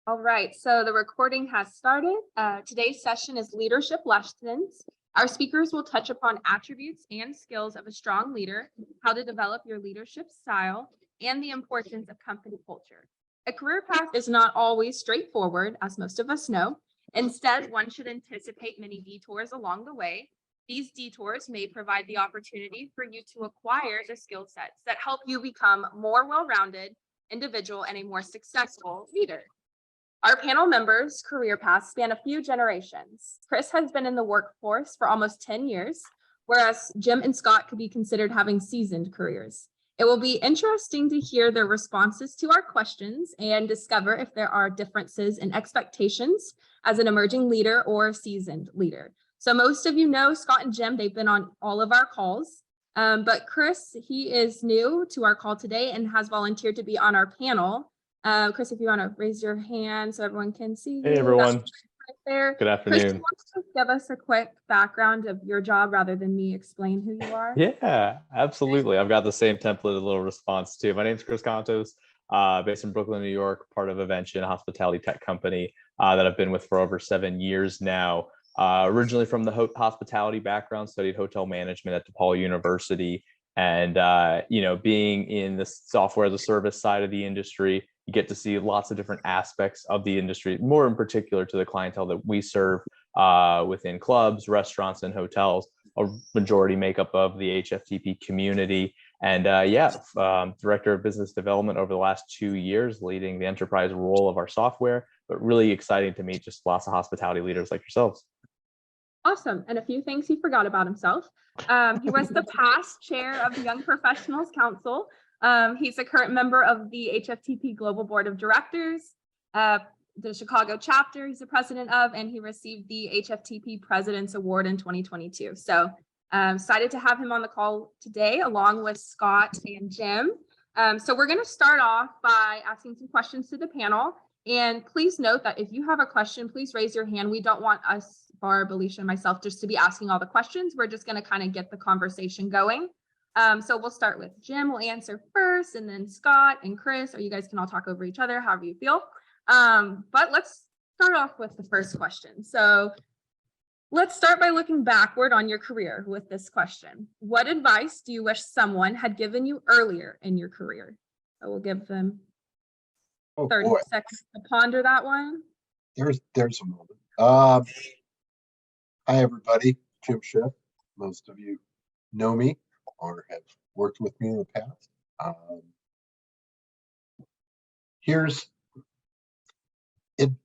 All right, so the recording has started. Today's session is leadership lessons. Our speakers will touch upon attributes and skills of a strong leader, how to develop your leadership style, and the importance of company culture. A career path is not always straightforward, as most of us know. Instead, one should anticipate many detours along the way. These detours may provide the opportunity for you to acquire the skill sets that help you become more well-rounded individual and a more successful leader. Our panel members' career paths span a few generations. Chris has been in the workforce for almost 10 years, whereas Jim and Scott could be considered having seasoned careers. It will be interesting to hear their responses to our questions and discover if there are differences in expectations as an emerging leader or seasoned leader. So most of you know Scott and Jim, they've been on all of our calls, but Chris, he is new to our call today and has volunteered to be on our panel. Chris, if you want to raise your hand so everyone can see. Hey, everyone. Right there. Good afternoon. Chris, do you want to give us a quick background of your job rather than me explain who you are? Yeah, absolutely. I've got the same template, a little response too. My name is Chris Contos, based in Brooklyn, New York, part of Evention, a hospitality tech company that I've been with for over 7 years now. Originally from the hospitality background, studied hotel management at DePaul University. And, being in the software as a service side of the industry, you get to see lots of different aspects of the industry, more in particular to the clientele that we serve within clubs, restaurants, and hotels, a majority makeup of the HFTP community. And director of business development over the last 2 years, leading the enterprise role of our software, but really exciting to meet just lots of hospitality leaders like yourselves. Awesome. And a few things he forgot about himself. He was the past chair of the Young Professionals Council. He's a current member of the HFTP Global Board of Directors, the Chicago chapter he's the president of, and he received the HFTP President's Award in 2022. So excited to have him on the call today, along with Scott and Jim. So we're going to start off by asking some questions to the panel. And please note that if you have a question, please raise your hand. We don't want us, Barb, Alicia, and myself, just to be asking all the questions. We're just going to kind of get the conversation going. So we'll start with Jim will answer first, and then Scott and Chris, or you guys can all talk over each other, however you feel. But let's start off with the first question. So let's start by looking backward on your career with this question. What advice do you wish someone had given you earlier in your career? So we'll give them 30 seconds to ponder that one. There's a moment. Hi, everybody. Jim Schiff. Most of you know me or have worked with me in the past. Here's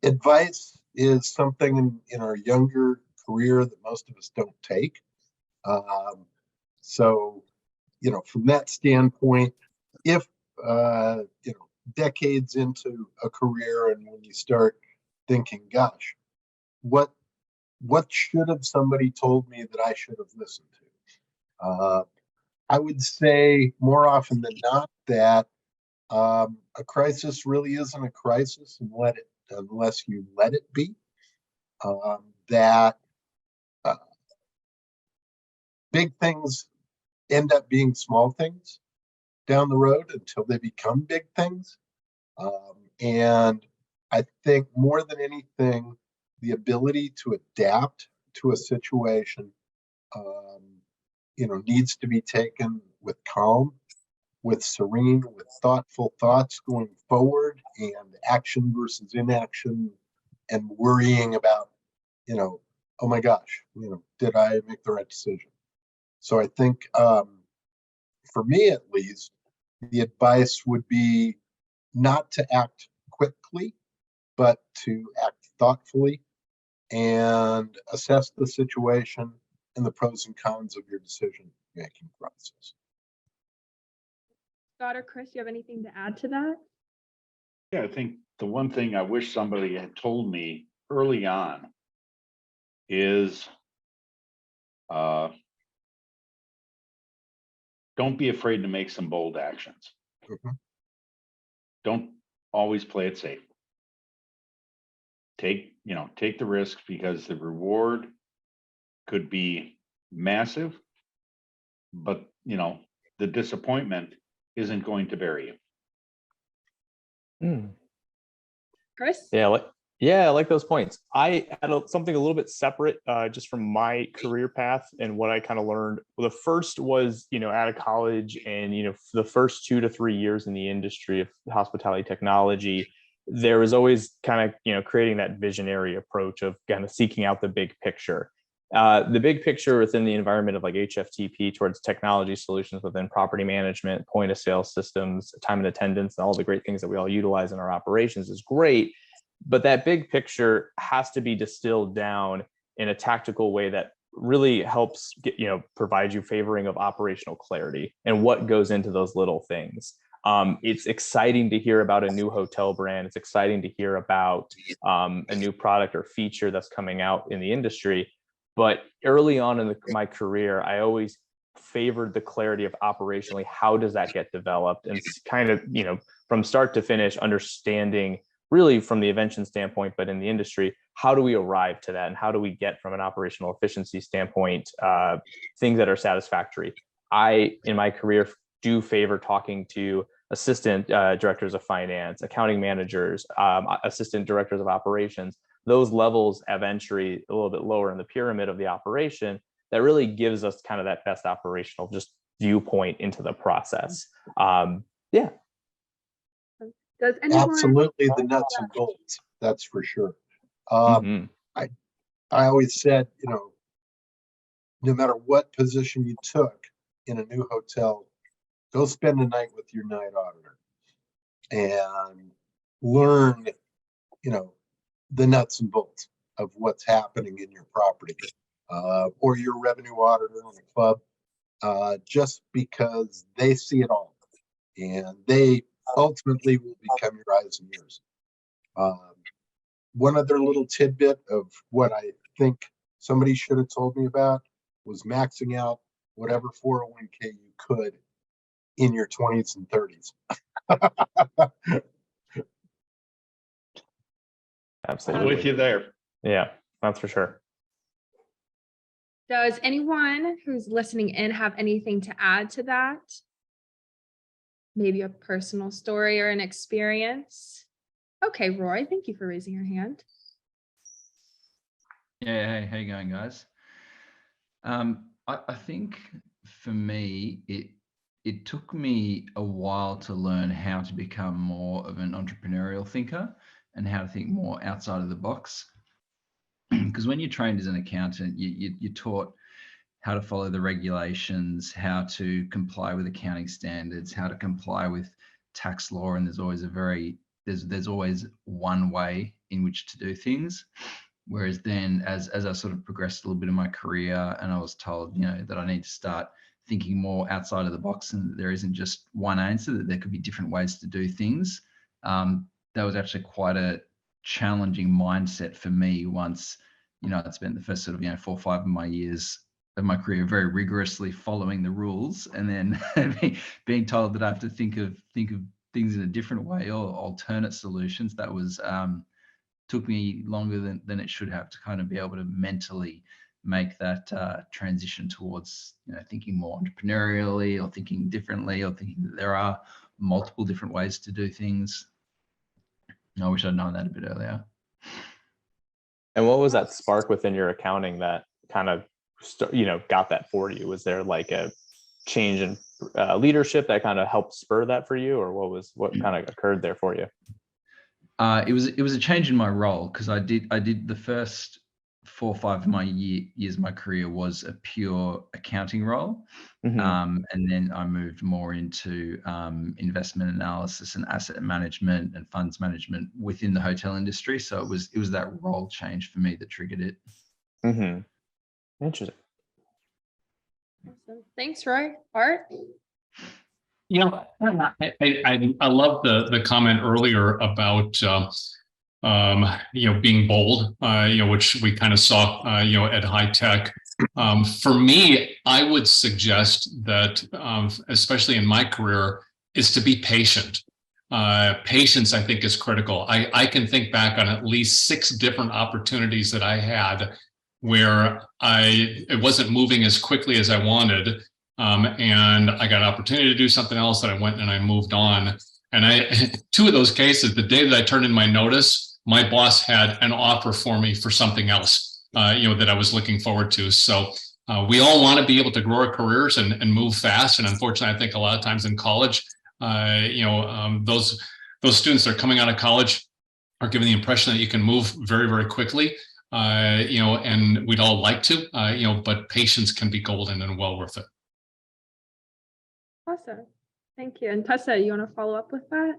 advice is something in our younger career that most of us don't take. So, from that standpoint, if, decades into a career and when you start thinking, gosh, what should have somebody told me that I should have listened to? I would say more often than not that a crisis really isn't a crisis unless you let it be. That big things end up being small things down the road until they become big things. And I think more than anything, the ability to adapt to a situation, needs to be taken with calm, with serene, with thoughtful thoughts going forward, and action versus inaction, and worrying about, oh my gosh, did I make the right decision? So I think, for me at least, the advice would be not to act quickly, but to act thoughtfully and assess the situation and the pros and cons of your decision-making process. Scott or Chris, you have anything to add to that? Yeah, I think the one thing I wish somebody had told me early on is don't be afraid to make some bold actions. Mm-hmm. Don't always play it safe. Take the risk, because the reward could be massive, but the disappointment isn't going to bury you. Chris? Yeah, I like those points. I had something a little bit separate, just from my career path and what I kind of learned. Well, the first was, out of college, and for the first 2 to 3 years in the industry of hospitality technology, there was always kind of creating that visionary approach of kind of seeking out the big picture. The big picture within the environment of like HFTP towards technology solutions within property management, point of sale systems, time and attendance, and all the great things that we all utilize in our operations is great. But that big picture has to be distilled down in a tactical way that really helps provide you favoring of operational clarity and what goes into those little things. It's exciting to hear about a new hotel brand. It's exciting to hear about a new product or feature that's coming out in the industry. But early on in my career, I always favored the clarity of operationally, how does that get developed, and kind of, from start to finish, understanding really from the invention standpoint, but in the industry, how do we arrive to that? And how do we get from an operational efficiency standpoint, things that are satisfactory? I, in my career, do favor talking to assistant directors of finance, accounting managers, assistant directors of operations, those levels of entry a little bit lower in the pyramid of the operation, that really gives us kind of that best operational just viewpoint into the process. Yeah. Does anyone? Absolutely, the nuts and bolts, that's for sure. I always said, no matter what position you took in a new hotel, go spend the night with your night auditor and learn, the nuts and bolts of what's happening in your property, or your revenue auditor in a club, just because they see it all and they ultimately will become your eyes and ears. One other little tidbit of what I think somebody should have told me about was maxing out whatever 401k you could in your 20s and 30s. Absolutely. I'm with you there. Yeah, that's for sure. Does anyone who's listening in have anything to add to that? Maybe a personal story or an experience? Okay, Roy, thank you for raising your hand. Yeah, hey, how you going, guys? I think for me, it took me a while to learn how to become more of an entrepreneurial thinker and how to think more outside of the box. Because when you're trained as an accountant, you're taught how to follow the regulations, how to comply with accounting standards, how to comply with tax law, and there's always one way in which to do things. Whereas then, as I sort of progressed a little bit in my career, and I was told, that I need to start thinking more outside of the box, and that there isn't just one answer, that there could be different ways to do things. That was actually quite a challenging mindset for me once, I'd spent the first sort of 4 or 5 of my years of my career very rigorously following the rules, and then being told that I have to think of things in a different way or alternate solutions. That was took me longer than it should have to kind of be able to mentally make that transition towards thinking more entrepreneurially, or thinking differently, or thinking that there are multiple different ways to do things. I wish I'd known that a bit earlier. And what was that spark within your accounting that kind of got that for you? Was there like a change in leadership that kind of helped spur that for you, or what kind of occurred there for you? It was a change in my role, because I did the first 4 or 5 of my years of my career was a pure accounting role. And then I moved more into investment analysis and asset management and funds management within the hotel industry. So it was that role change for me that triggered it. Interesting. Awesome. Thanks, Roy. Art? I love the comment earlier about being bold, which we kind of saw at high tech. For me, I would suggest that, especially in my career, is to be patient. Patience, I think, is critical. I can think back on at least 6 different opportunities that I had where it wasn't moving as quickly as I wanted. And I got an opportunity to do something else, and I went and I moved on. And two of those cases, the day that I turned in my notice, my boss had an offer for me for something else, that I was looking forward to. So we all want to be able to grow our careers and move fast. And unfortunately, I think a lot of times in college, those students that are coming out of college are given the impression that you can move very, very quickly, and we'd all like to, but patience can be golden and well worth it. Awesome. Thank you. And Tessa, you want to follow up with that?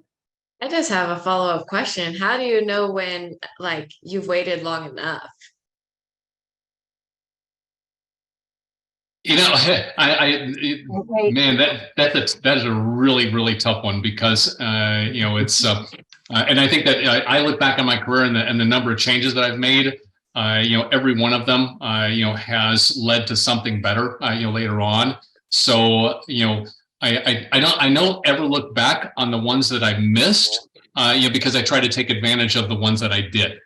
I just have a follow-up question. How do you know when, like, you've waited long enough? Man, that is a really, really tough one because it's and I think that I look back on my career and the number of changes that I've made. Every one of them has led to something better later on. So I don't ever look back on the ones that I missed because I try to take advantage of the ones that I did.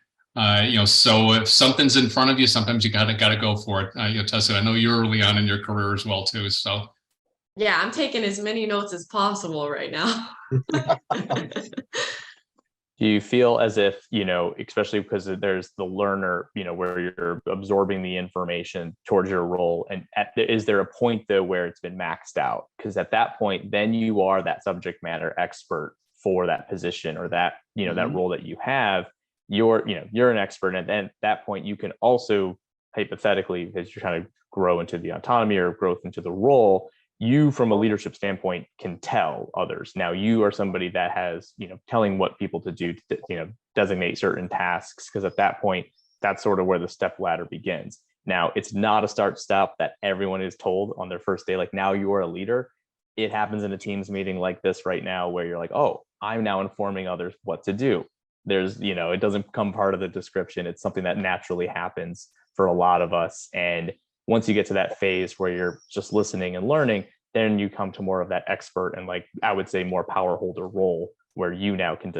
So if something's in front of you, sometimes you gotta go for it. Tessa, I know you're early on in your career as well too. So Yeah, I'm taking as many notes as possible right now. Do you feel as if, especially because there's the learner, where you're absorbing the information towards your role, and is there a point though where it's been maxed out? Because at that point, then you are that subject matter expert for that position or that, that role that you have. You're an expert, and then at that point you can also hypothetically, as you're trying to grow into the autonomy or growth into the role, you from a leadership standpoint can tell others. Now you are somebody that has, telling what people to do to, designate certain tasks, because at that point, that's sort of where the step ladder begins. Now it's not a start stop that everyone is told on their first day, like now you are a leader. It happens in a Teams meeting like this right now, where you're like, oh, I'm now informing others what to do. There's, it doesn't become part of the description. It's something that naturally happens for a lot of us. And once you get to that phase where you're just listening and learning, then you come to more of that expert and, like, I would say, more power holder role, where you now can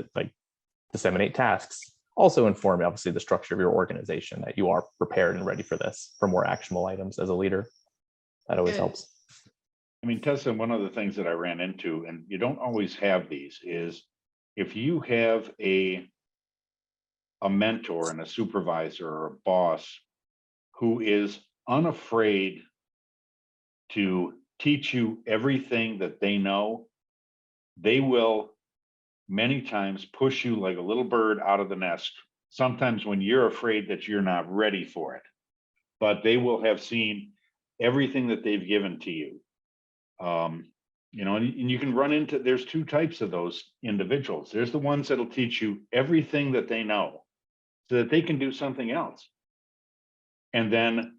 disseminate tasks, also inform obviously the structure of your organization, that you are prepared and ready for this, for more actionable items as a leader. That always helps. I mean, Tessa, one of the things that I ran into, and you don't always have these, is if you have a mentor and a supervisor or a boss who is unafraid to teach you everything that they know, they will many times push you like a little bird out of the nest, sometimes when you're afraid that you're not ready for it. But they will have seen everything that they've given to you. And you can run into, there's two types of those individuals. There's the ones that'll teach you everything that they know so that they can do something else. And then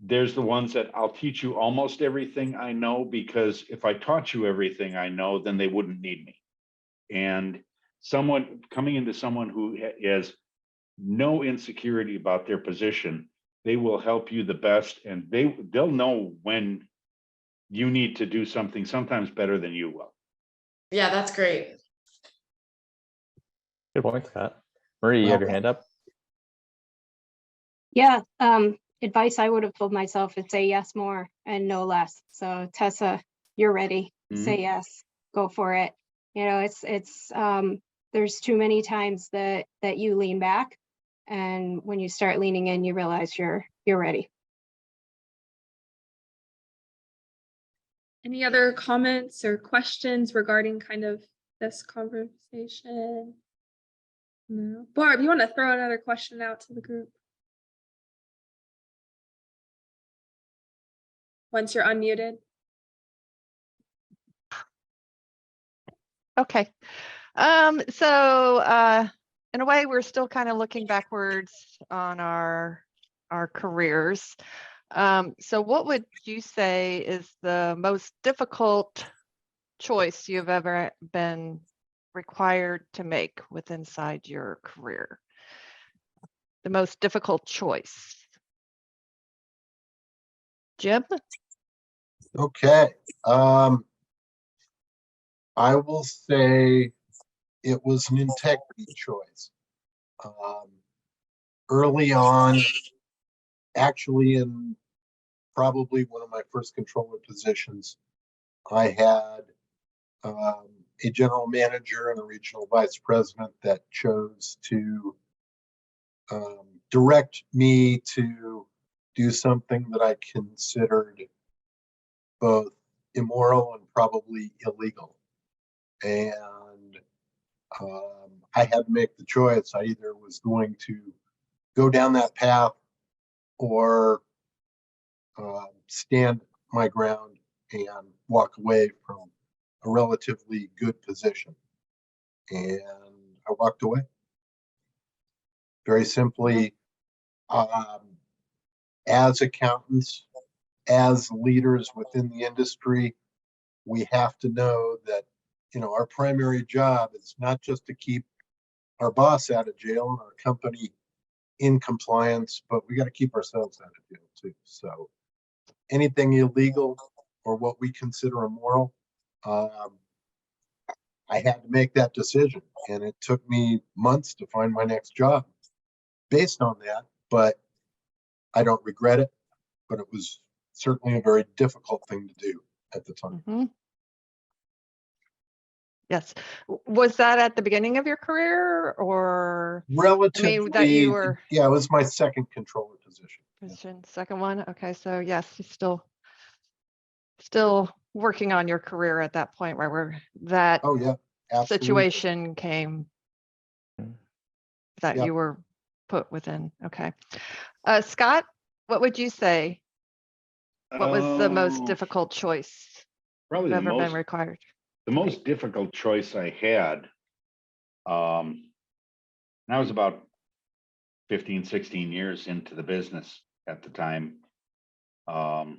there's the ones that I'll teach you almost everything I know, because if I taught you everything I know, then they wouldn't need me. And someone coming into someone who has no insecurity about their position, they will help you the best, and they'll know when you need to do something, sometimes better than you will. Yeah, that's great. Good point, Scott. Marie, you have your hand up? Yeah, advice I would have told myself is say yes more and no less. So Tessa, you're ready. Say yes, go for it. It's there's too many times that you lean back, and when you start leaning in, you realize you're ready. Any other comments or questions regarding kind of this conversation? No. Barb, you want to throw another question out to the group? Once you're unmuted. Okay. In a way, we're still kind of looking backwards on our careers. So what would you say is the most difficult choice you've ever been required to make inside your career? The most difficult choice. Jim? Okay. I will say it was an integrity choice. Early on, actually in probably one of my first controller positions, I had a general manager and a regional vice president that chose to direct me to do something that I considered both immoral and probably illegal. And I had to make the choice. I either was going to go down that path or stand my ground and walk away from a relatively good position. And I walked away. Very simply, as accountants, as leaders within the industry, we have to know that, our primary job is not just to keep our boss out of jail and our company in compliance, but we got to keep ourselves out of jail too. So anything illegal or what we consider immoral, I had to make that decision, and it took me months to find my next job based on that, but I don't regret it, but it was certainly a very difficult thing to do at the time. Mhm. Yes. Was that at the beginning of your career, or Relatively, that you were yeah, it was my second controller position. second one? Okay, so yes, you're still working on your career at that point where that Oh yeah, absolutely. situation came that Yep. you were put within. Okay. Scott, what would you say? What was the most difficult choice Probably you've the ever been most, required? the most difficult choice I had, and I was about 15, 16 years into the business at the time. And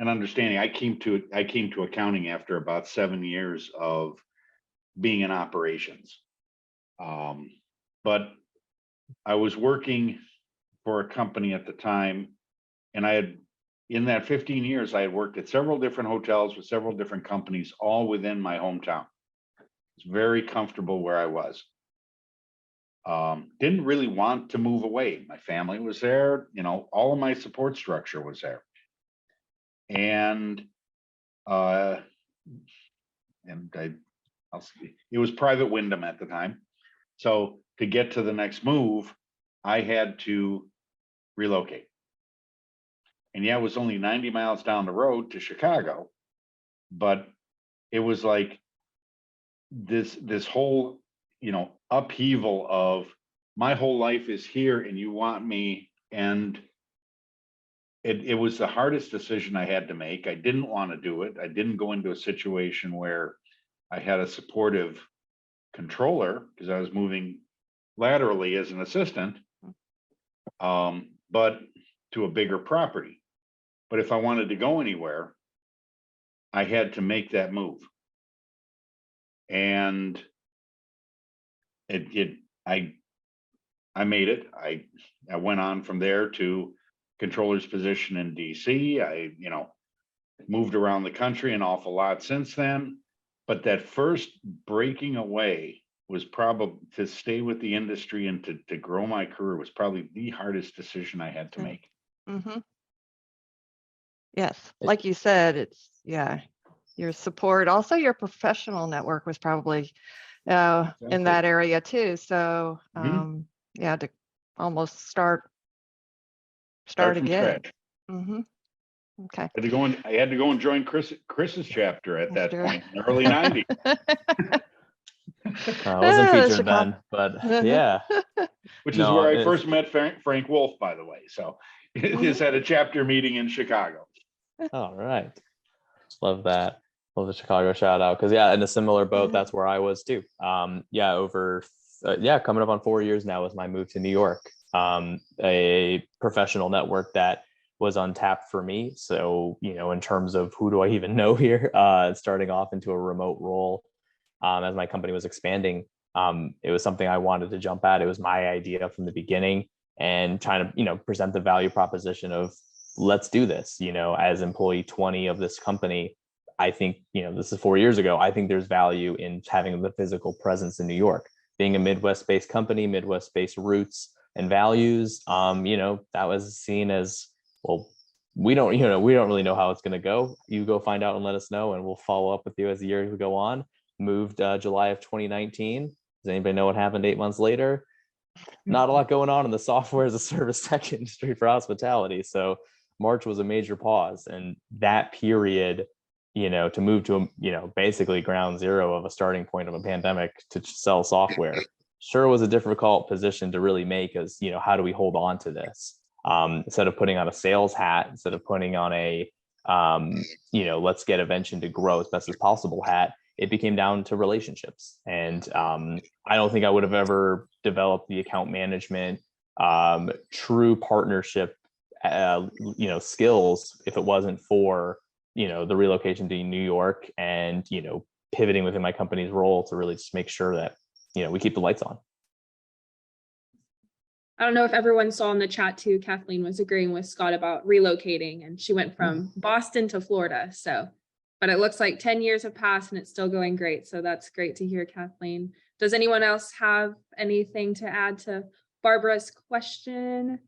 understanding, I came to accounting after about 7 years of being in operations. But I was working for a company at the time, and in that 15 years, I had worked at several different hotels with several different companies, all within my hometown. I was very comfortable where I was. Didn't really want to move away. My family was there, all of my support structure was there. And it was private Wyndham at the time. So to get to the next move, I had to relocate. And yeah, it was only 90 miles down the road to Chicago, but it was like this whole, upheaval of my whole life is here and you want me. And it was the hardest decision I had to make. I didn't want to do it. I didn't go into a situation where I had a supportive controller because I was moving laterally as an assistant, but to a bigger property. But if I wanted to go anywhere, I had to make that move. And I made it. I went on from there to controller's position in DC. I, moved around the country an awful lot since then. But that first breaking away was probably to stay with the industry and to grow my career was probably the hardest decision I had to make. Mm-hmm. Yes, like you said, your support, also your professional network was probably in that area too. So to almost start from again. scratch. Mm-hmm. Okay. I had to go and join Chris's chapter at that point in the early 90s. I wasn't featured then, but yeah. Which is where I first met Frank Wolf, by the way. So it's at a chapter meeting in Chicago. All right. Love that. Love the Chicago shout out. Cause in a similar boat, that's where I was too. Coming up on 4 years now was my move to New York. A professional network that was untapped for me. So, in terms of who do I even know here, starting off into a remote role, as my company was expanding, it was something I wanted to jump at. It was my idea from the beginning, and trying to, present the value proposition of let's do this, as employee 20 of this company. I think, this is 4 years ago. I think there's value in having the physical presence in New York, being a Midwest-based company, Midwest-based roots and values. That was seen as, well, we don't really know how it's going to go. You go find out and let us know, and we'll follow up with you as the years go on. moved July of 2019. Does anybody know what happened 8 months later? Not a lot going on in the software as a service tech industry for hospitality. So March was a major pause, and that period, to move to basically ground zero of a starting point of a pandemic to sell software, sure was a difficult position to really make. As how do we hold on to this, instead of putting on a sales hat, instead of putting on a let's get Evention to grow as best as possible hat. It became down to relationships. And I don't think I would have ever developed the account management, true partnership, skills if it wasn't for, the relocation to New York and, pivoting within my company's role to really just make sure that, we keep the lights on. I don't know if everyone saw in the chat too, Kathleen was agreeing with Scott about relocating, and she went from Boston to Florida. So, but it looks like 10 years have passed and it's still going great. So that's great to hear, Kathleen. Does anyone else have anything to add to Barbara's question?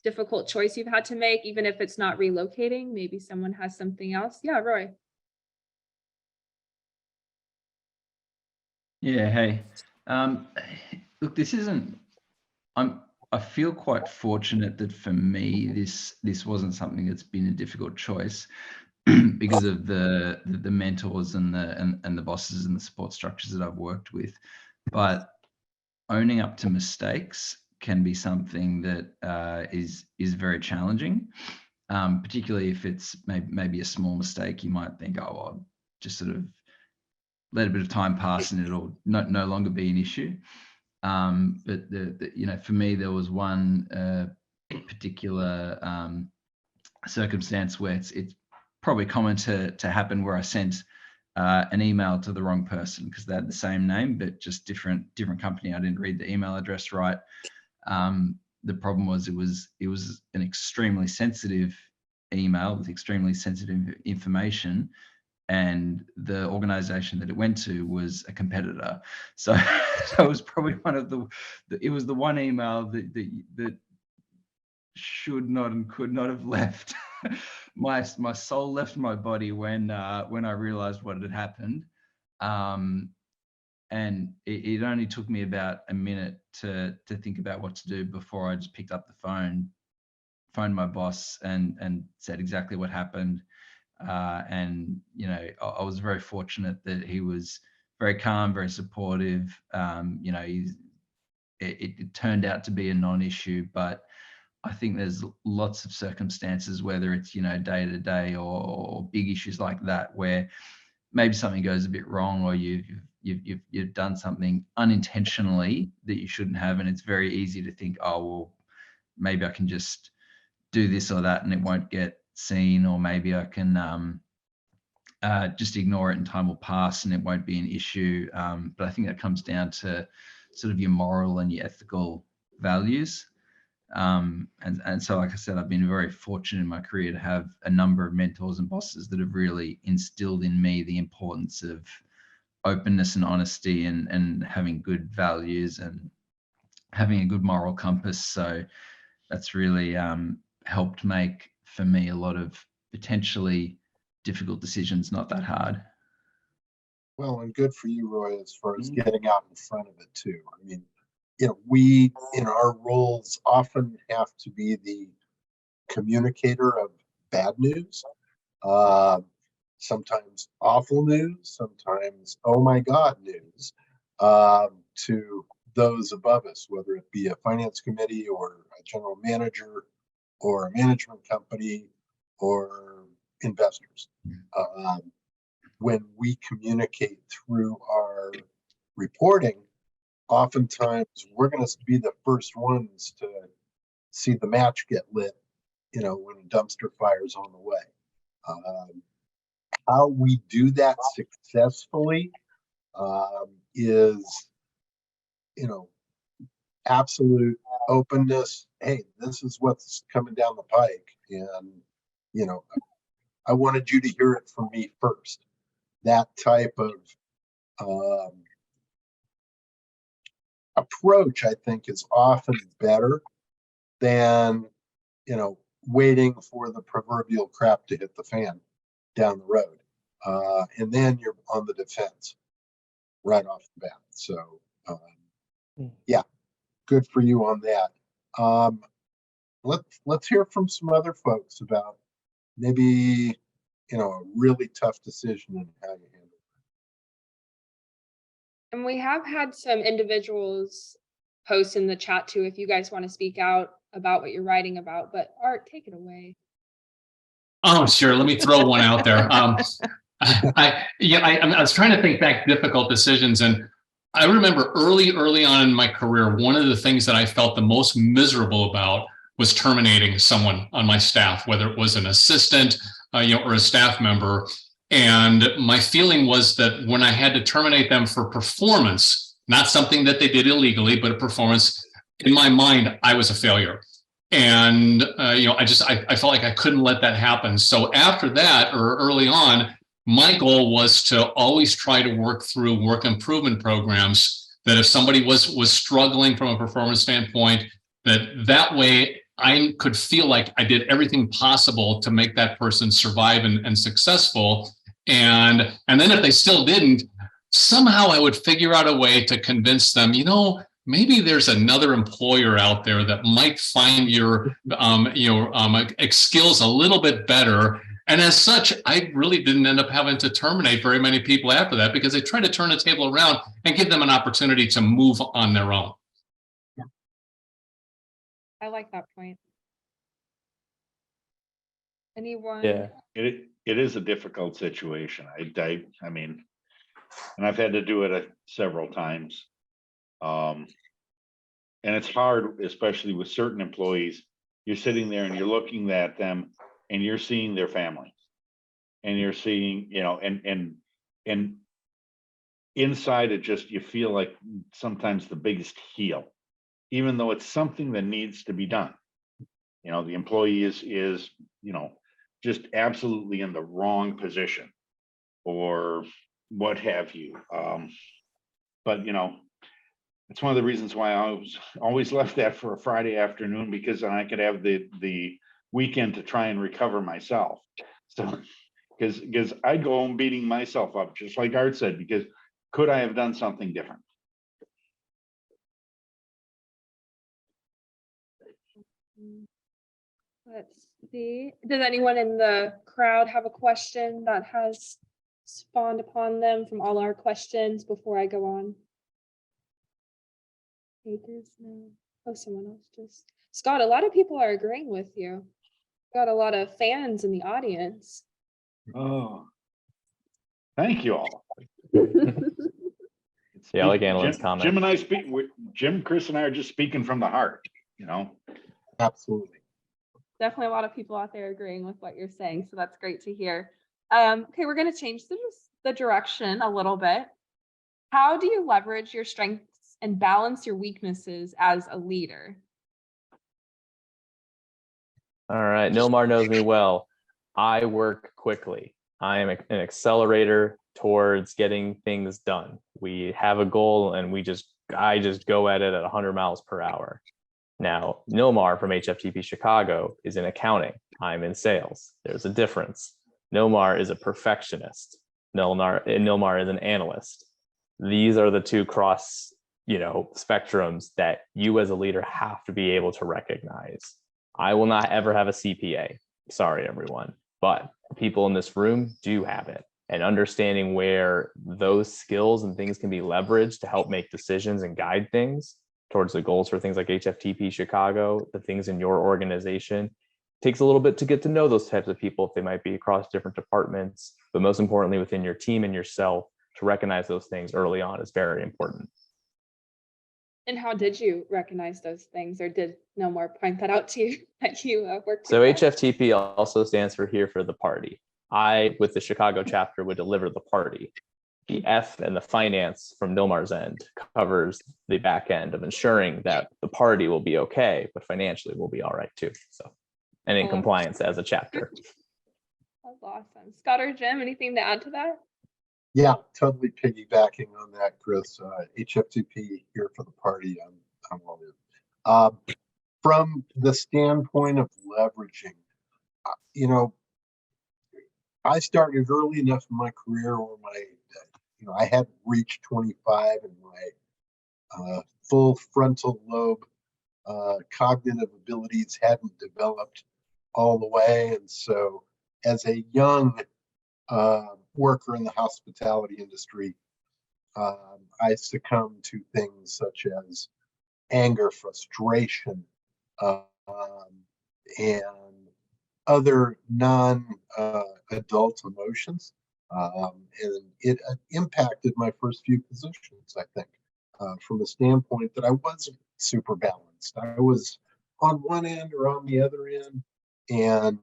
Difficult choice you've had to make, even if it's not relocating, maybe someone has something else. Yeah, Roy. Yeah, hey. Look, this isn't, I feel quite fortunate that for me, this wasn't something that's been a difficult choice because of the mentors and the bosses and the support structures that I've worked with. But owning up to mistakes can be something that is very challenging, particularly if it's maybe a small mistake. You might think, oh, well, just sort of let a bit of time pass and it'll no longer be an issue. But for me, there was one particular circumstance where it's probably common to happen, where I sent an email to the wrong person because they had the same name but just different company. I didn't read the email address right. The problem was it was an extremely sensitive email with extremely sensitive information, and the organization that it went to was a competitor. So it was probably one of it was the one email that should not and could not have left. My soul left my body when I realized what had happened. And it only took me about a minute to think about what to do before I just picked up the phone, phoned my boss and said exactly what happened. And I was very fortunate that he was very calm, very supportive. It turned out to be a non-issue, but I think there's lots of circumstances, whether it's day to day or big issues like that, where maybe something goes a bit wrong, or you've done something unintentionally that you shouldn't have, and it's very easy to think, oh well, maybe I can just do this or that and it won't get seen, or maybe I can just ignore it and time will pass and it won't be an issue. But I think that comes down to sort of your moral and your ethical values. And so, like I said, I've been very fortunate in my career to have a number of mentors and bosses that have really instilled in me the importance of openness and honesty and having good values and having a good moral compass. So that's really helped make, for me, a lot of potentially difficult decisions not that hard. Well, and good for you, Roy, as far as getting out in front of it too. I mean, we in our roles often have to be the communicator of bad news, sometimes awful news, sometimes oh my God news, to those above us, whether it be a finance committee or a general manager or a management company or investors. When we communicate through our reporting, oftentimes we're going to be the first ones to see the match get lit, when a dumpster fire's on the way. How we do that successfully is, absolute openness. Hey, this is what's coming down the pike. And, I wanted you to hear it from me first. That type of approach, I think, is often better than, waiting for the proverbial crap to hit the fan down the road. And then you're on the defense. right off the bat. So, yeah, good for you on that. Let's hear from some other folks about maybe, a really tough decision and how you handle it. And we have had some individuals post in the chat too, if you guys want to speak out about what you're writing about, but Art, take it away. Oh, sure. Let me throw one out there. I was trying to think back difficult decisions, and I remember early on in my career, one of the things that I felt the most miserable about was terminating someone on my staff, whether it was an assistant, or a staff member. And my feeling was that when I had to terminate them for performance, not something that they did illegally, but a performance, in my mind, I was a failure. And, I felt like I couldn't let that happen. So after that, or early on, my goal was to always try to work through work improvement programs, that if somebody was struggling from a performance standpoint, that way I could feel like I did everything possible to make that person survive and successful. And then if they still didn't, somehow I would figure out a way to convince them, maybe there's another employer out there that might find your skills a little bit better. And as such, I really didn't end up having to terminate very many people after that, because they tried to turn the table around and give them an opportunity to move on their own. I like that point. Anyone? Yeah. It is a difficult situation. I mean, and I've had to do it several times. And it's hard, especially with certain employees. You're sitting there and you're looking at them and you're seeing their family, and you're seeing, and inside it, just, you feel like sometimes the biggest heel, even though it's something that needs to be done. The employee is just absolutely in the wrong position, or what have you. But it's one of the reasons why I always left that for a Friday afternoon, because then I could have the weekend to try and recover myself. So, because I go home beating myself up, just like Art said, because could I have done something different? Let's see. Does anyone in the crowd have a question that has spawned upon them from all our questions before I go on? Takers, no. Oh, someone else just. Scott, a lot of people are agreeing with you. Got a lot of fans in the audience. Oh, thank you all. Yeah, I like Annalyn's comment. Jim and I Jim, Chris, and I are just speaking from the heart. Absolutely. Definitely a lot of people out there agreeing with what you're saying, so that's great to hear. Okay, we're going to change the direction a little bit. How do you leverage your strengths and balance your weaknesses as a leader? All right, Nilmar knows me well. I work quickly. I am an accelerator towards getting things done. We have a goal and I just go at it at 100 miles per hour. Now, Nilmar from HFTP Chicago is in accounting. I'm in sales. There's a difference. Nilmar is a perfectionist. Nilmar is an analyst. These are the two cross, spectrums that you as a leader have to be able to recognize. I will not ever have a CPA. Sorry, everyone. But people in this room do have it. And understanding where those skills and things can be leveraged to help make decisions and guide things towards the goals for things like HFTP Chicago, the things in your organization, takes a little bit to get to know those types of people if they might be across different departments, but most importantly within your team and yourself, to recognize those things early on is very important. And how did you recognize those things, or did Nilmar point that out to you that you worked? So HFTP also stands for Here for the Party. I, with the Chicago chapter, would deliver the party. The F and the finance from Nilmar's end covers the back end of ensuring that the party will be okay, but financially will be all right too. So, and in compliance as a chapter. That's awesome. Scott or Jim, anything to add to that? Yeah, totally piggybacking on that, Chris. HFTP Here for the Party. I'm all in. From the standpoint of leveraging, I started early enough in my career where my I hadn't reached 25 and my full frontal lobe cognitive abilities hadn't developed all the way. And so as a young worker in the hospitality industry, I succumbed to things such as anger, frustration, and other non-adult emotions. And it impacted my first few positions, I think, from a standpoint that I wasn't super balanced. I was on one end or on the other end. And,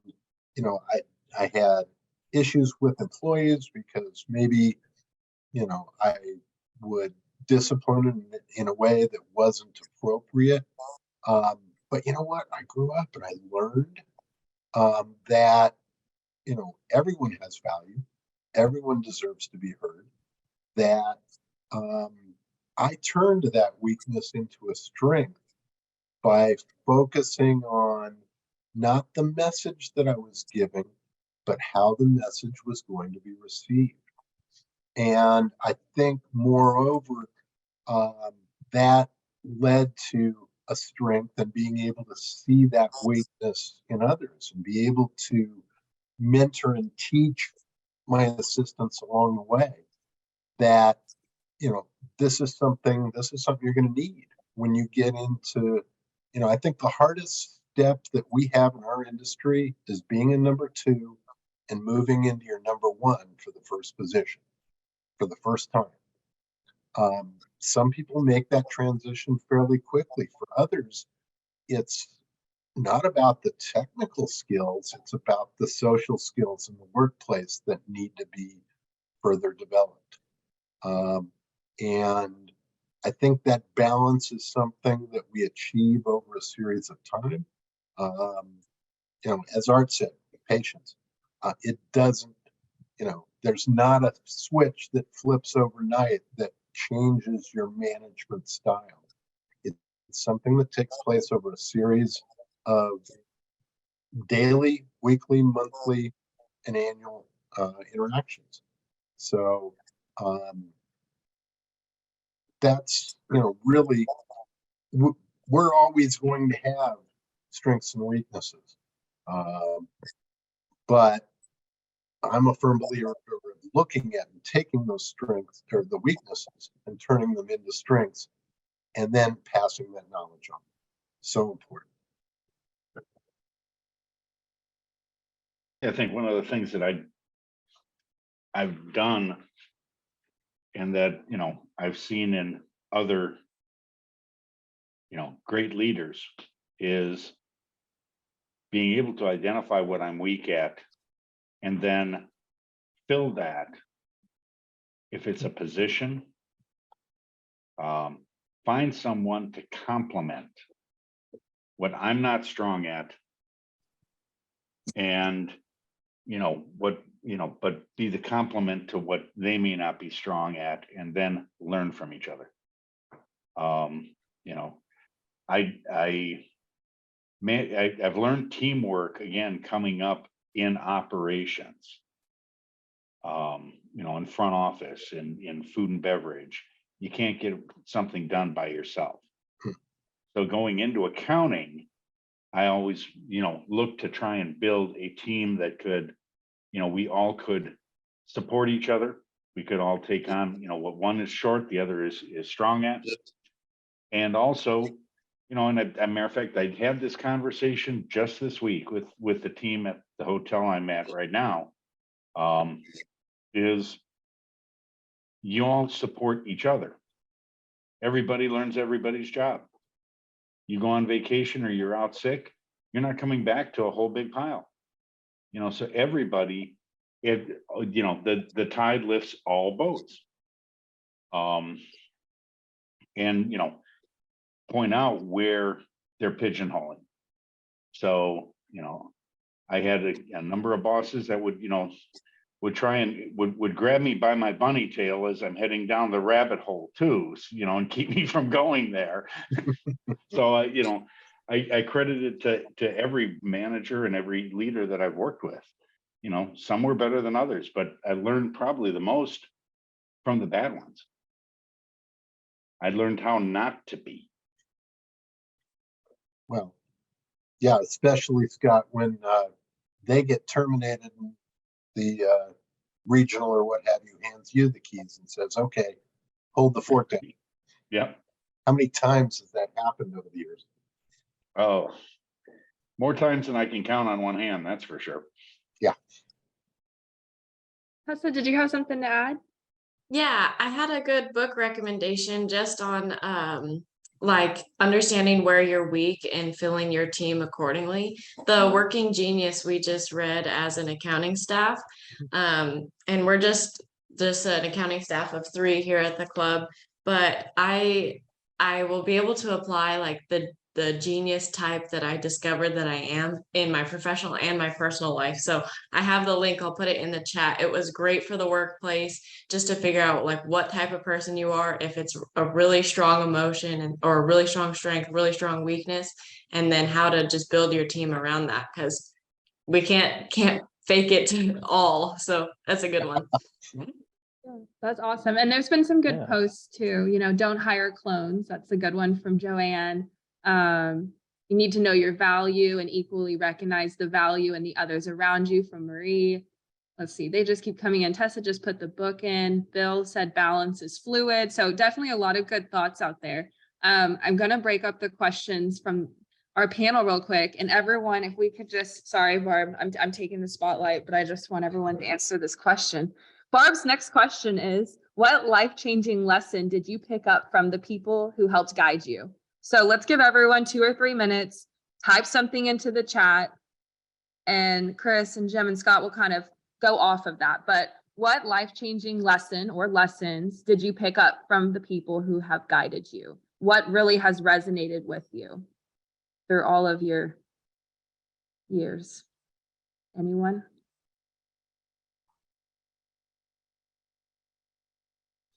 I had issues with employees because maybe, I would discipline them in a way that wasn't appropriate. But you know what? I grew up and I learned that, everyone has value. Everyone deserves to be heard. That I turned that weakness into a strength by focusing on not the message that I was giving, but how the message was going to be received. And I think, moreover, that led to a strength and being able to see that weakness in others and be able to mentor and teach my assistants along the way that, this is something you're going to need when you get into, I think the hardest step that we have in our industry is being a number 2 and moving into your number 1 for the first position for the first time. Some people make that transition fairly quickly. For others, it's not about the technical skills, it's about the social skills in the workplace that need to be further developed. And I think that balance is something that we achieve over a series of time. As Art said, patience. It doesn't, there's not a switch that flips overnight that changes your management style. It's something that takes place over a series of daily, weekly, monthly, and annual interactions. So that's, really, we're always going to have strengths and weaknesses. But I'm a firm believer of looking at and taking those strengths or the weaknesses and turning them into strengths and then passing that knowledge on. So important. I think one of the things that I've done and that, I've seen in other, great leaders is being able to identify what I'm weak at and then fill that. If it's a position, find someone to complement what I'm not strong at and, but be the complement to what they may not be strong at and then learn from each other. I've learned teamwork again coming up in operations, in front office, in food and beverage. You can't get something done by yourself. So going into accounting, I always, look to try and build a team that could, we all could support each other. We could all take on, what one is short, the other is strong at. And also, and a matter of fact, I had this conversation just this week with the team at the hotel I'm at right now, is you all support each other. Everybody learns everybody's job. You go on vacation or you're out sick, you're not coming back to a whole big pile. So everybody, the tide lifts all boats. And, point out where they're pigeonholing. So, I had a number of bosses that would, would try and would grab me by my bunny tail as I'm heading down the rabbit hole too, and keep me from going there. So, I credit it to every manager and every leader that I've worked with. Some were better than others, but I learned probably the most from the bad ones. I learned how not to be. Well, yeah, especially Scott, when they get terminated and the regional or what have you hands you the keys and says, okay, hold the fort down. Yep. How many times has that happened over the years? Oh, more times than I can count on one hand, that's for sure. Yeah. Tessa, did you have something to add? Yeah, I had a good book recommendation just on like understanding where you're weak and filling your team accordingly. The Working Genius we just read as an accounting staff. And we're just an accounting staff of 3 here at the club, but I will be able to apply like the genius type that I discovered that I am in my professional and my personal life. So I have the link, I'll put it in the chat. It was great for the workplace just to figure out like what type of person you are, if it's a really strong emotion and or a really strong strength, really strong weakness, and then how to just build your team around that, because we can't fake it to all. So that's a good one. Yeah, that's awesome. And there's been some good Yeah. posts too, don't hire clones. That's a good one from Joanne. You need to know your value and equally recognize the value in the others around you from Marie. Let's see, they just keep coming in. Tessa just put the book in. Bill said balance is fluid. So definitely a lot of good thoughts out there. I'm going to break up the questions from our panel real quick. And everyone, if we could just, sorry, Barb, I'm taking the spotlight, but I just want everyone to answer this question. Barb's next question is, what life-changing lesson did you pick up from the people who helped guide you? So let's give everyone 2 or 3 minutes, type something into the chat, and Chris and Jim and Scott will kind of go off of that. But what life-changing lesson or lessons did you pick up from the people who have guided you? What really has resonated with you through all of your years? Anyone?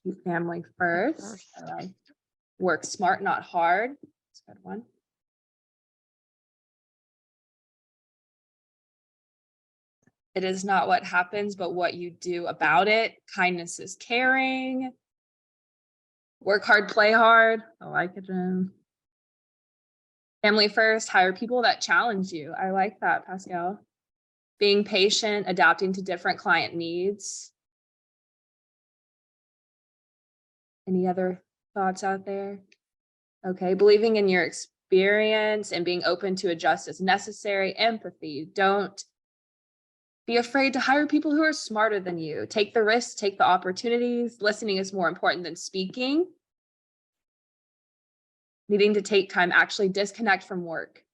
Keep family first. Work smart, not hard. That's a good one. It is not what happens, but what you do about it. Kindness is caring. Work hard, play hard. I like it, Jim. Family first, hire people that challenge you. I like that, Pascal. Being patient, adapting to different client needs. Any other thoughts out there? Okay, believing in your experience and being open to adjust as necessary. Empathy. Don't be afraid to hire people who are smarter than you. Take the risks, take the opportunities. Listening is more important than speaking. Needing to take time, actually disconnect from work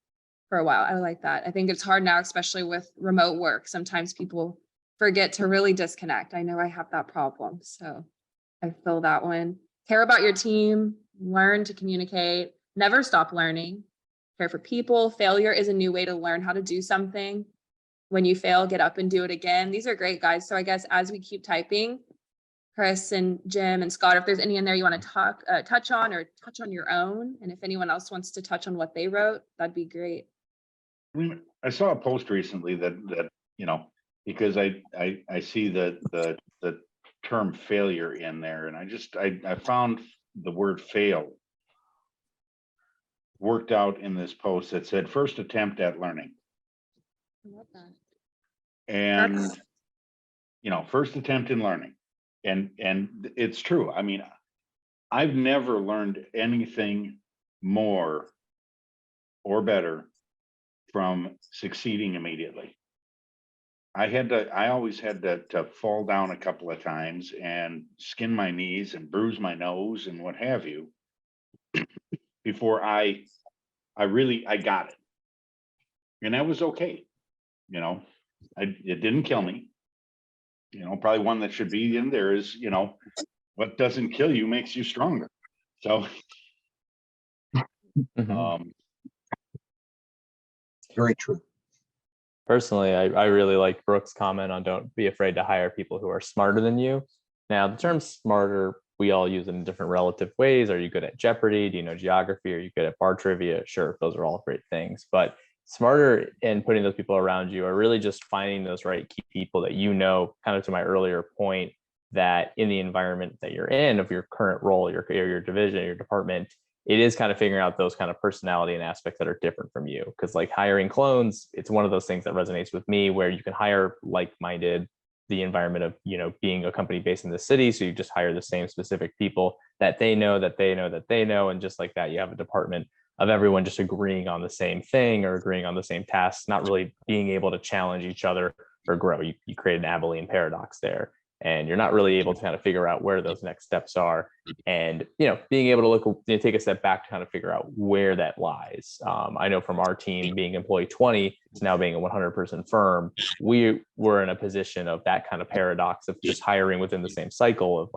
for a while. I like that. I think it's hard now, especially with remote work. Sometimes people forget to really disconnect. I know I have that problem, so I feel that one. Care about your team, learn to communicate, never stop learning, care for people. Failure is a new way to learn how to do something. When you fail, get up and do it again. These are great, guys. So I guess as we keep typing, Chris and Jim and Scott, if there's any in there you want to touch on or touch on your own, and if anyone else wants to touch on what they wrote, that'd be great. I saw a post recently that because I see the term failure in there, and I found the word fail worked out in this post that said first attempt at learning. I love that. And first attempt in learning. And it's true. I mean, I've never learned anything more or better from succeeding immediately. I always had to fall down a couple of times and skin my knees and bruise my nose and what have you before I got it. And that was okay. It didn't kill me. Probably one that should be in there is, what doesn't kill you makes you stronger. So, Very true. Personally, I really like Brooke's comment on don't be afraid to hire people who are smarter than you. Now, the term smarter, we all use it in different relative ways. Are you good at Jeopardy? Do you know geography? Are you good at bar trivia? Sure, those are all great things. But smarter in putting those people around you are really just finding those right key people that kind of to my earlier point, that in the environment that you're in of your current role, your division, your department, it is kind of figuring out those kind of personality and aspects that are different from you. Because like hiring clones, it's one of those things that resonates with me where you can hire like-minded, the environment of, you know, being a company based in the city. So you just hire the same specific people that they know, that they know, that they know. And just like that, you have a department of everyone just agreeing on the same thing or agreeing on the same tasks, not really being able to challenge each other or grow. You create an Abilene paradox there, and you're not really able to kind of figure out where those next steps are. And, you know, being able to look, you know, take a step back to kind of figure out where that lies. I know from our team being employee 20 to now being a 100-person firm, we were in a position of that kind of paradox of just hiring within the same cycle of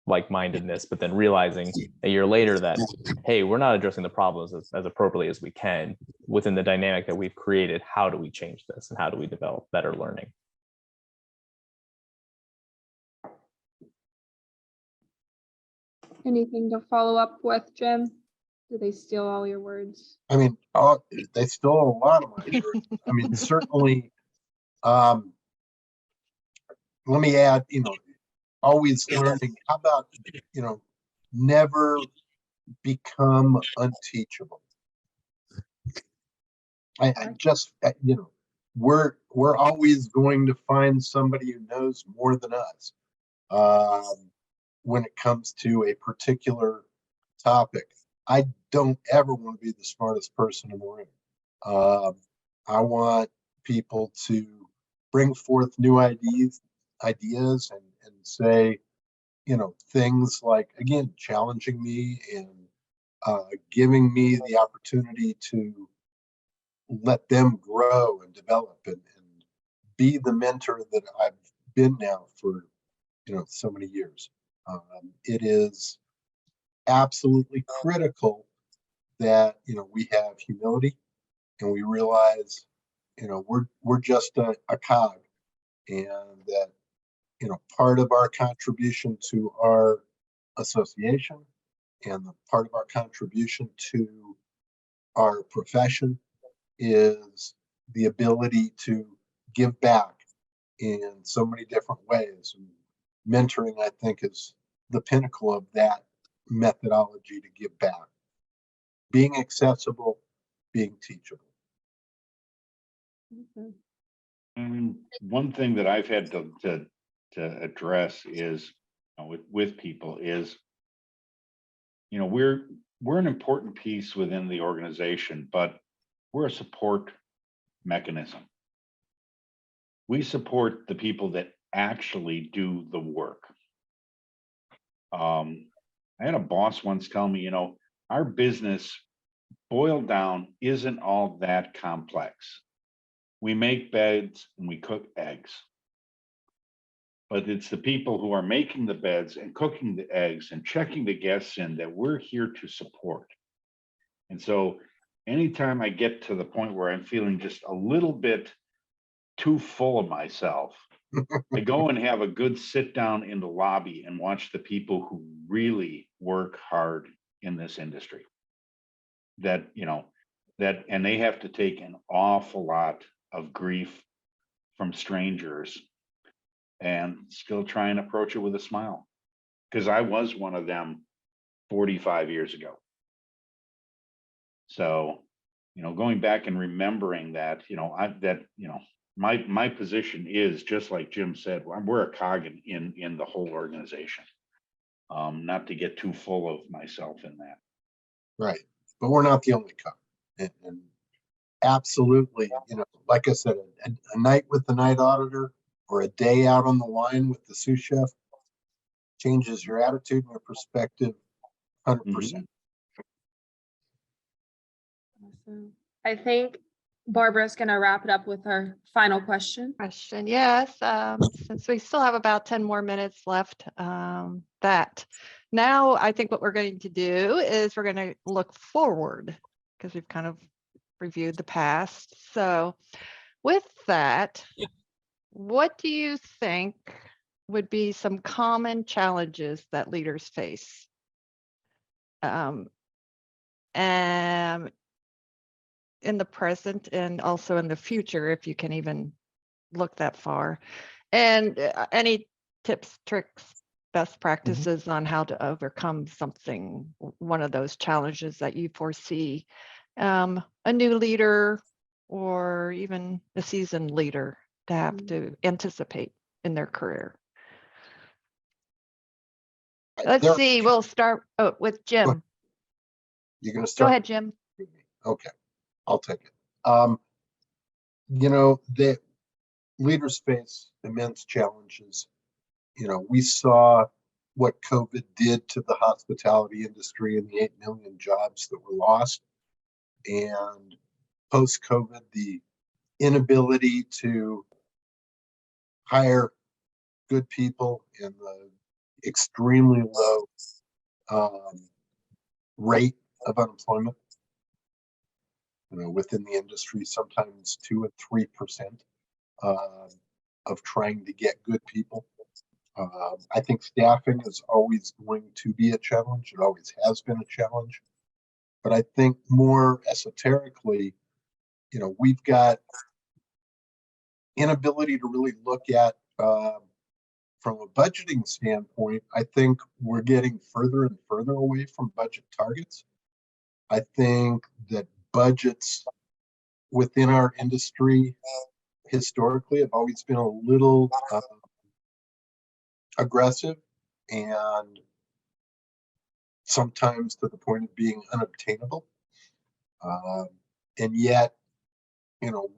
like-mindedness, but then realizing a year later that, hey, we're not addressing the problems as appropriately as we can within the dynamic that we've created. How do we change this, and how do we develop better learning? Anything to follow up with, Jim? Did they steal all your words? I mean, they stole a lot of my words. I mean, certainly, let me add, you know, always learning. How about, you know, never become unteachable. I just, you know, we're always going to find somebody who knows more than us when it comes to a particular topic. I don't ever want to be the smartest person in the room. I want people to bring forth new ideas and say, you know, things like, again, challenging me and giving me the opportunity to let them grow and develop and be the mentor that I've been now for, you know, so many years. It is absolutely critical that, you know, we have humility and we realize, you know, we're just a cog, and that, you know, part of our contribution to our association and the part of our contribution to our profession is the ability to give back in so many different ways. And mentoring, I think, is the pinnacle of that methodology to give back. Being accessible, being teachable. And one thing that I've had to address is, you know, with people is, you know, we're an important piece within the organization, but we're a support mechanism. We support the people that actually do the work. I had a boss once tell me, you know, our business boiled down isn't all that complex. We make beds and we cook eggs. But it's the people who are making the beds and cooking the eggs and checking the guests in that we're here to support. And so anytime I get to the point where I'm feeling just a little bit too full of myself, I go and have a good sit down in the lobby and watch the people who really work hard in this industry. That, you know, that, and they have to take an awful lot of grief from strangers and still try and approach it with a smile. Because I was one of them 45 years ago. So, you know, going back and remembering that, you know, my position is just like Jim said, we're a cog in the whole organization. Not to get too full of myself in that. Right. But we're not the only cog. And absolutely, you know, like I said, a night with the night auditor or a day out on the line with the sous chef changes your attitude and your perspective 100%. Awesome. I think Barbara's going to wrap it up with her final question. Yes, since we still have about 10 more minutes left, that now I think what we're going to do is we're going to look forward, because we've kind of reviewed the past. So with that, what do you think would be some common challenges that leaders face? And in the present and also in the future, if you can even look that far, and any tips, tricks, best practices on how to overcome something, one of those challenges that you foresee a new leader or even a seasoned leader to have to anticipate in their career? Let's There- see, we'll start with Jim. You're going to Go start. ahead, Jim. Okay, I'll take it. The leaders face immense challenges. We saw what COVID did to the hospitality industry and the 8 million jobs that were lost. And post-COVID, the inability to hire good people and the extremely low rate of unemployment, within the industry, sometimes 2 and 3% of trying to get good people. I think staffing is always going to be a challenge. It always has been a challenge. But I think more esoterically, we've got inability to really look at, from a budgeting standpoint, I think we're getting further and further away from budget targets. I think that budgets within our industry historically have always been a little aggressive and sometimes to the point of being unobtainable. And yet,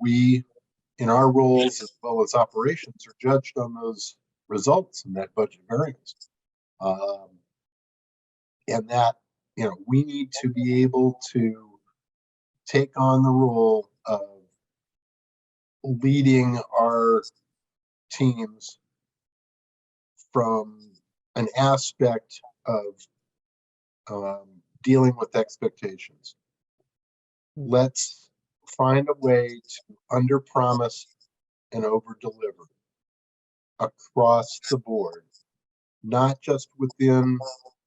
we, in our roles as well as operations, are judged on those results and that budget variance. And that, we need to be able to take on the role of leading our teams from an aspect of dealing with expectations. Let's find a way to under promise and over deliver across the board, not just within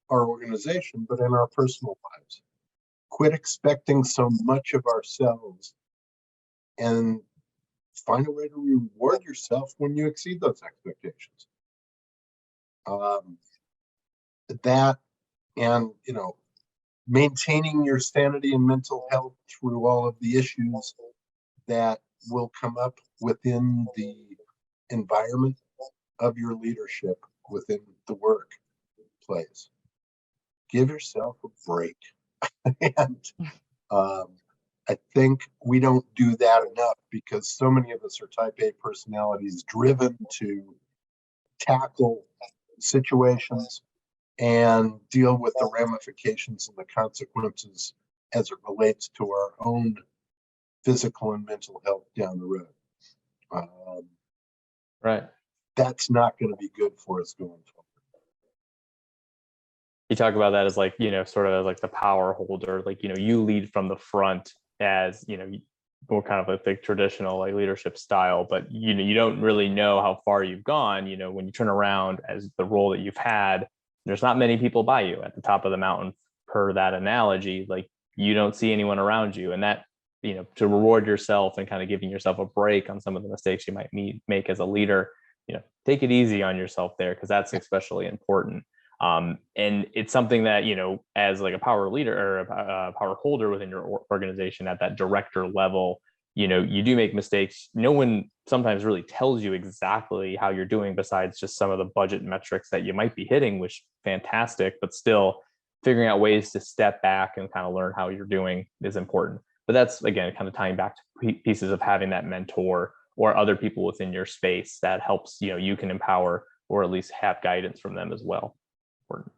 our organization, but in our personal lives. Quit expecting so much of ourselves and find a way to reward yourself when you exceed those expectations. That and, maintaining your sanity and mental health through all of the issues that will come up within the environment of your leadership within the workplace. Give yourself a break. And I think we don't do that enough because so many of us are type A personalities driven to tackle situations and deal with the ramifications and the consequences as it relates to our own physical and mental health down the road. Right. That's not going to be good for us going forward. You talk about that as like, sort of as like the power holder, like, you lead from the front as, more kind of like the traditional like leadership style, but you don't really know how far you've gone. When you turn around as the role that you've had, there's not many people by you at the top of the mountain, per that analogy. Like, you don't see anyone around you, and that, to reward yourself and kind of giving yourself a break on some of the mistakes you might make as a leader, take it easy on yourself there, because that's especially important. And it's something that, as like a power leader or a power holder within your organization at that director level, you do make mistakes. No one sometimes really tells you exactly how you're doing besides just some of the budget metrics that you might be hitting, which fantastic, but still figuring out ways to step back and kind of learn how you're doing is important. But that's, again, kind of tying back to pieces of having that mentor or other people within your space that helps, you can empower or at least have guidance from them as well. Important.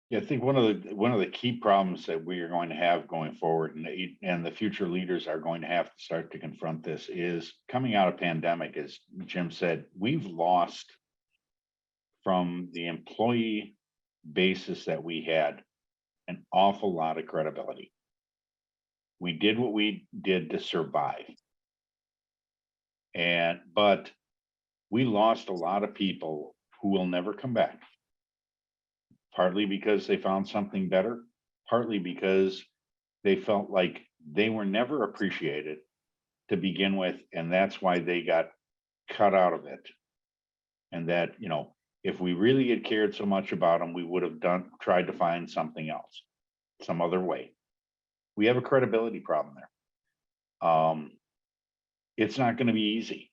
Yeah, I think one of the key problems that we are going to have going forward, and the future leaders are going to have to start to confront this, is coming out of pandemic. As Jim said, we've lost from the employee basis that we had an awful lot of credibility. We did what we did to survive, but we lost a lot of people who will never come back. Partly because they found something better, partly because they felt like they were never appreciated to begin with, and that's why they got cut out of it. And that, you know, if we really had cared so much about them, we would have tried to find something else, some other way. We have a credibility problem there. It's not going to be easy.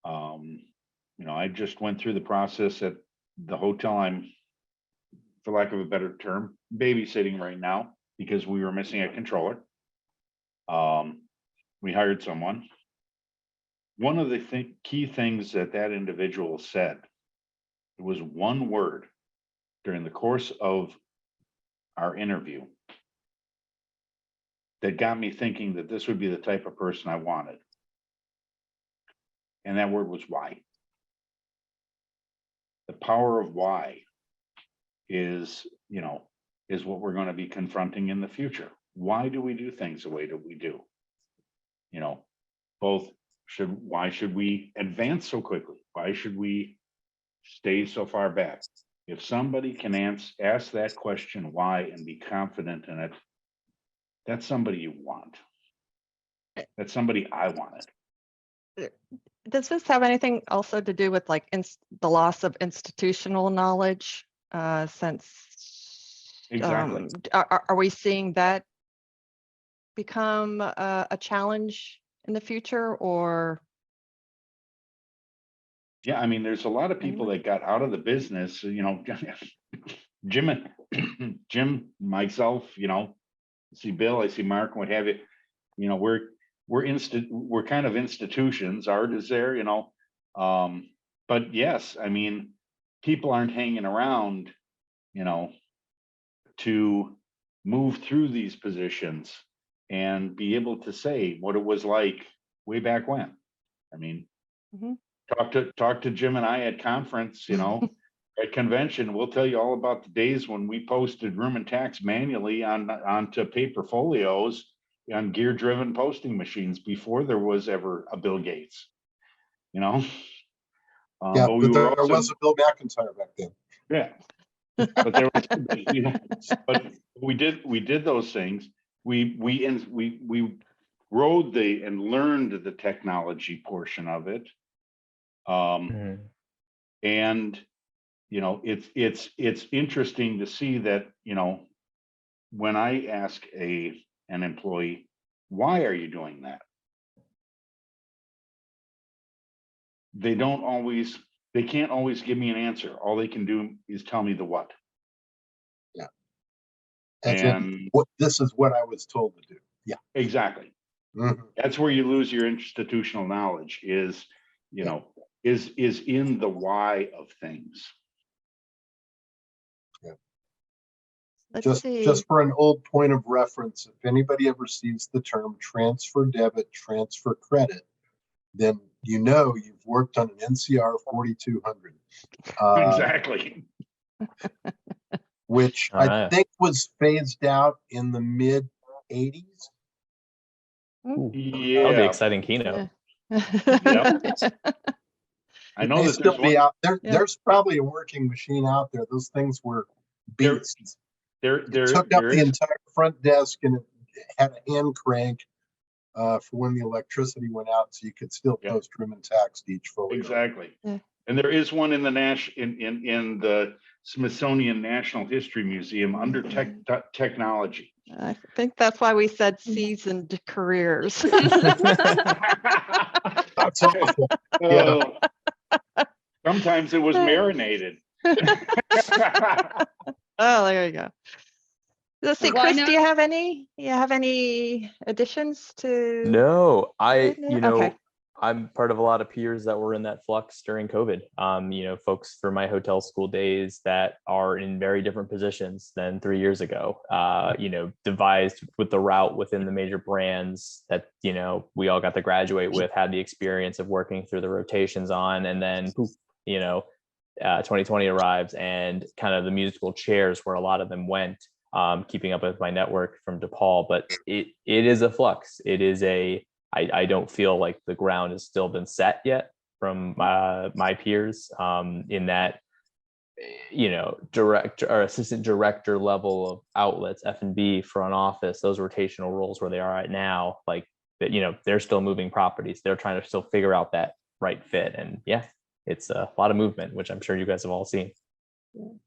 You know, I just went through the process at the hotel I'm, for lack of a better term, babysitting right now because we were missing a controller. We hired someone. One of the key things that individual said, it was one word during the course of our interview that got me thinking that this would be the type of person I wanted. And that word was why. The power of why is, you know, is what we're going to be confronting in the future. Why do we do things the way that we do? You know, why should we advance so quickly? Why should we stay so far back? If somebody can ask that question, why, and be confident in it, that's somebody you want. That's somebody I wanted. Does this have anything also to do with like the loss of institutional knowledge? Since Exactly. Are we seeing that become a challenge in the future, or? Yeah, I mean, there's a lot of people that got out of the business, you know, Jim, myself, you know, see Bill, I see Mark, what have you, you know, we're kind of institutions. Art is there, you know, but yes, I mean, people aren't hanging around, you know, to move through these positions and be able to say what it was like way back when. I mean, talk to Jim and I at conference, you know, at convention, we'll tell you all about the days when we posted room and tax manually onto paper folios on gear-driven posting machines before there was ever a Bill Gates, you know. Yeah, but there was a Bill McIntyre back then. Yeah, but there was, you know, but we did those things. We rode and learned the technology portion of it. And you know, it's interesting to see that, you know, when I ask an employee, why are you doing that? They can't always give me an answer. All they can do is tell me the what. Yeah. This is what I was told to do. Yeah. Exactly. That's where you lose your institutional knowledge is, you know, is in the why of things. Just for an old point of reference, if anybody ever sees the term transfer debit, transfer credit, then you know you've worked on an NCR 4200. Exactly. Which I think was phased out in the mid 80s. Yeah, that'll be exciting keynote. Yep. I know that still be out there. There's probably a working machine out there. Those things were beasts. There took up the entire front desk and it had a hand crank for when the electricity went out, so you could still post room and tax to each folio. Exactly. And there is one in the in the Smithsonian National History Museum under technology. I think that's why we said seasoned careers. That's awful. Yeah. Sometimes it was marinated. Oh, there you go. Let's see, Chris, do you have any additions to? No, Okay. I'm part of a lot of peers that were in that flux during COVID. You know, folks from my hotel school days that are in very different positions than 3 years ago, you know, devised with the route within the major brands that, you know, we all got to graduate with, had the experience of working through the rotations on, and then, you know, 2020 arrives and kind of the musical chairs where a lot of them went, keeping up with my network from DePaul. But it is a flux. It is I don't feel like the ground has still been set yet from my peers, in that, you know, director or assistant director level of outlets, F&B, front office, those rotational roles where they are right now, like that, you know, they're still moving properties. They're trying to still figure out that right fit. And yeah, it's a lot of movement, which I'm sure you guys have all seen.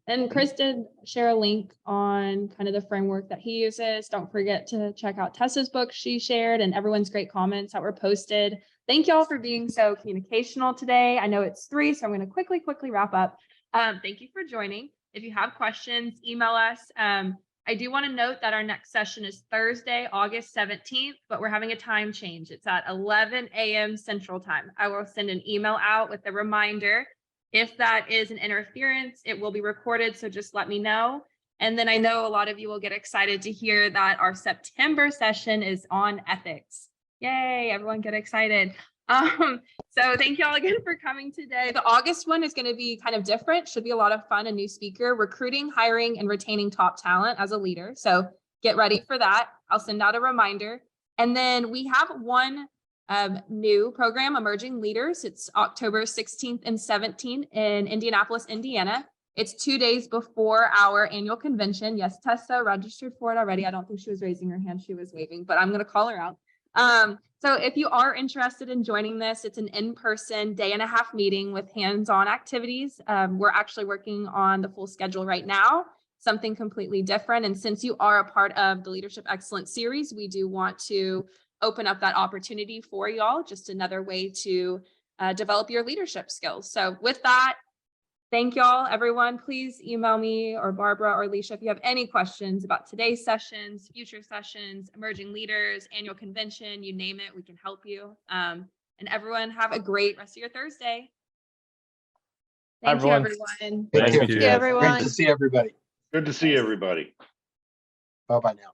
And Chris did share a link on kind of the framework that he uses. Don't forget to check out Tessa's book she shared and everyone's great comments that were posted. Thank y'all for being so communicational today. I know it's 3, so I'm going to quickly wrap up. Thank you for joining. If you have questions, email us. I do want to note that our next session is Thursday, August 17th, but we're having a time change. It's at 11 a.m. Central Time. I will send an email out with a reminder. If that is an interference, it will be recorded, so just let me know. And then I know a lot of you will get excited to hear that our September session is on ethics. Yay, everyone get excited. So thank you all again for coming today. The August one is going to be kind of different, should be a lot of fun, a new speaker, recruiting, hiring, and retaining top talent as a leader. So get ready for that. I'll send out a reminder. And then we have one new program, Emerging Leaders. It's October 16th and 17th in Indianapolis, Indiana. It's 2 days before our annual convention. Yes, Tessa registered for it already. I don't think she was raising her hand. She was waving, but I'm going to call her out. So if you are interested in joining this, it's an in-person 1.5-day meeting with hands-on activities. We're actually working on the full schedule right now, something completely different. And since you are a part of the Leadership Excellence series, we do want to open up that opportunity for y'all, just another way to develop your leadership skills. So with that, thank y'all, everyone. Please email me or Barbara or Alicia if you have any questions about today's sessions, future sessions, emerging leaders, annual convention, you name it, we can help you. And everyone have a great rest of your Thursday. Thank you, everyone. Take Thank care. you. See everyone. Great to see everybody. Good to see everybody. Bye-bye now.